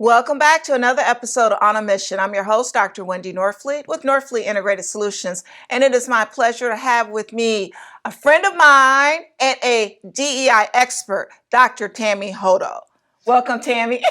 Welcome back to another episode of On a Mission. I'm your host, Dr. Wendy Norfleet with Norfleet Integrated Solutions, and it is my pleasure to have with me a friend of mine and a DEI expert, Dr. Tammy Hodo. Welcome, Tammy.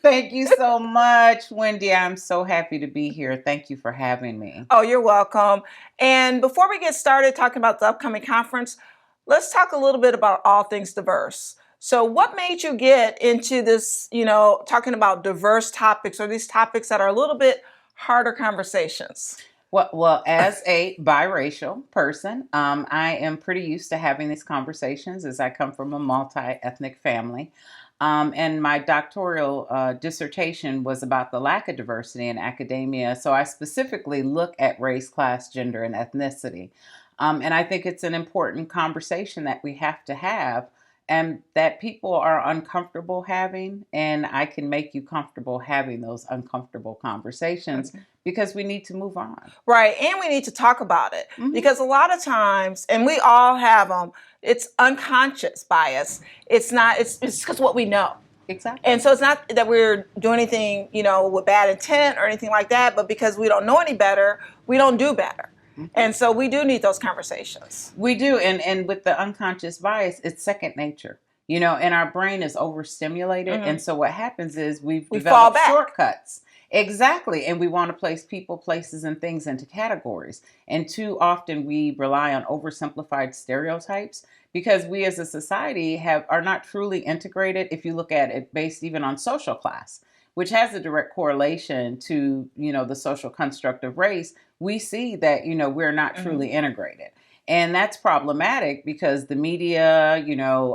Thank you so much, Wendy. I'm so happy to be here. Thank you for having me. Oh, you're welcome. And before we get started talking about the upcoming conference, let's talk a little bit about all things diverse. So what made you get into this, talking about diverse topics or these topics that are a little bit harder conversations? Well, as a biracial person, I am pretty used to having these conversations as I come from a multi-ethnic family. And my doctoral dissertation was about the lack of diversity in academia. So I specifically look at race, class, gender, and ethnicity. And I think it's an important conversation that we have to have and that people are uncomfortable having. And I can make you comfortable having those uncomfortable conversations because we need to move on. Right. And we need to talk about it because a lot of times, and we all have them, it's unconscious bias. It's because what we know. Exactly. And so it's not that we're doing anything, with bad intent or anything like that, but because we don't know any better, we don't do better. And so we do need those conversations. We do. And with the unconscious bias, it's second nature, and our brain is overstimulated. And so what happens is we develop shortcuts. Exactly. And we want to place people, places, and things into categories. And too often we rely on oversimplified stereotypes because we as a society are not truly integrated if you look at it based even on social class, which has a direct correlation to, the social construct of race. We see that, we're not truly integrated. And that's problematic because the media,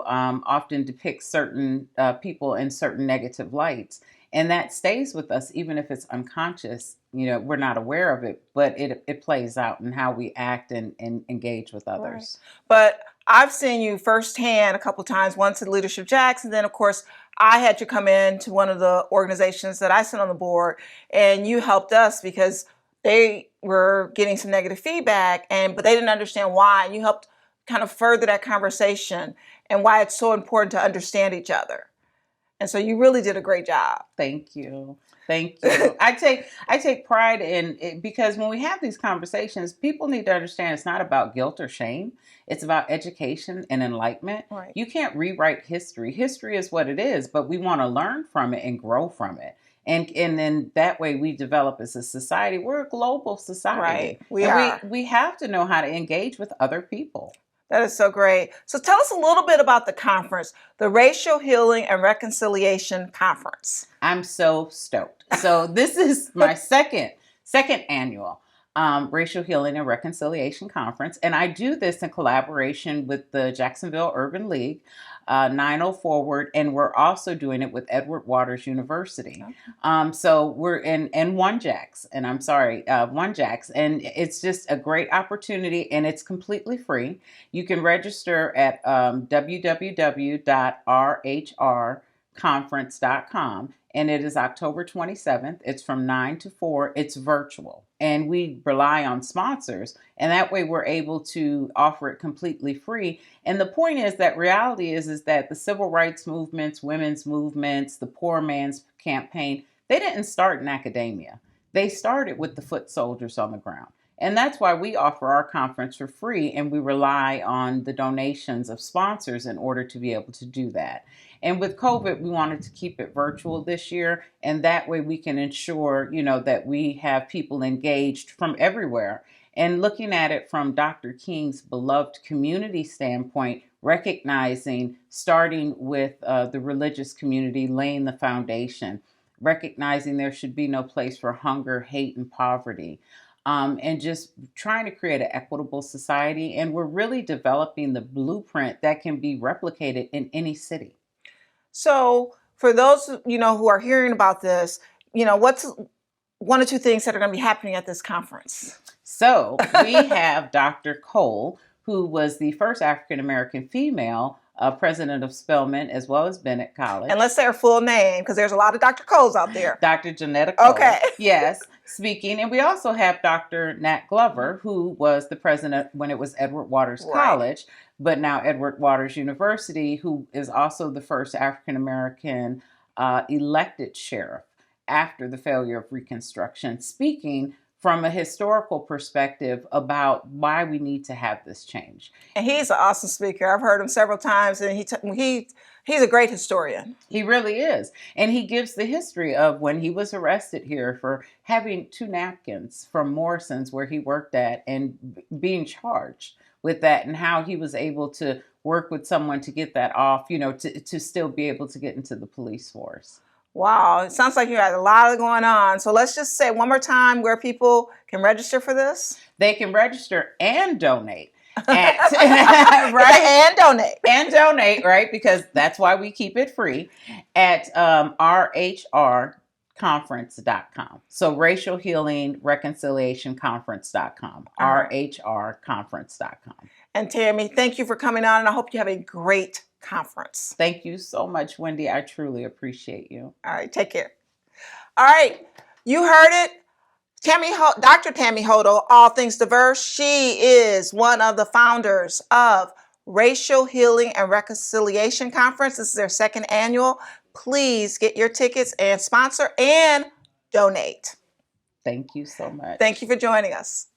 often depicts certain people in certain negative lights. And that stays with us, even if it's unconscious, we're not aware of it, but it plays out in how we act and engage with others. Right. But I've seen you firsthand a couple of times, once at Leadership Jacks, and then of course I had you come in to one of the organizations that I sit on the board, and you helped us because they were getting some negative feedback, but they didn't understand why. And you helped kind of further that conversation and why it's so important to understand each other. And so you really did a great job. Thank you. Thank you. I take pride in it because when we have these conversations, people need to understand it's not about guilt or shame. It's about education and enlightenment. Right. You can't rewrite history. History is what it is, but we want to learn from it and grow from it. And then that way we develop as a society. We're a global society. Right. We have to know how to engage with other people. That is so great. So tell us a little bit about the conference, the Racial Healing and Reconciliation Conference. I'm so stoked. So this is my second annual Racial Healing and Reconciliation Conference. And I do this in collaboration with the Jacksonville Urban League, 90 Forward, and we're also doing it with Edward Waters University. So we're in One Jacks, and One Jacks, and it's just a great opportunity, and it's completely free. You can register at www.rhrconference.com. And it is October 27th. It's from 9 to 4. It's virtual. And we rely on sponsors. And that way we're able to offer it completely free. And the point is that reality is that the civil rights movements, women's movements, the poor man's campaign, they didn't start in academia. They started with the foot soldiers on the ground. And that's why we offer our conference for free, and we rely on the donations of sponsors in order to be able to do that. And with COVID, we wanted to keep it virtual this year, and that way we can ensure, that we have people engaged from everywhere. And looking at it from Dr. King's beloved community standpoint, recognizing, starting with the religious community, laying the foundation, recognizing there should be no place for hunger, hate, and poverty. And just trying to create an equitable society. And we're really developing the blueprint that can be replicated in any city. So for those, who are hearing about this, what's one or two things that are going to be happening at this conference? So we have Dr. Cole, who was the first African-American female president of Spelman as well as Bennett College. And let's say her full name, because there's a lot of Dr. Coles out there. Dr. Janetta Cole. Okay. Yes, speaking. And we also have Dr. Nat Glover, who was the president when it was Edward Waters College, but now Edward Waters University, who is also the first African-American elected sheriff. after the failure of Reconstruction, speaking from a historical perspective about why we need to have this change. And he's an awesome speaker. I've heard him several times, and he's a great historian. He really is. And he gives the history of when he was arrested here for having 2 napkins from Morrison's where he worked at and being charged with that, and how he was able to work with someone to get that off, to still be able to get into the police force. Wow, it sounds like you had a lot going on. So let's just say one more time where people can register for this. They can register and donate. Right? And donate, right? Because that's why we keep it free at rhrconference.com. So Racial Healing Reconciliation Conference.com. rhrconference.com. And Tammy, thank you for coming on, and I hope you have a great conference. Thank you so much, Wendy. I truly appreciate you. All right, take care. All right, you heard it. Dr. Tammy Hodo, All Things Diverse. She is one of the founders of Racial Healing and Reconciliation Conference. This is their 2nd annual. Please get your tickets and sponsor and donate. Thank you so much. Thank you for joining us.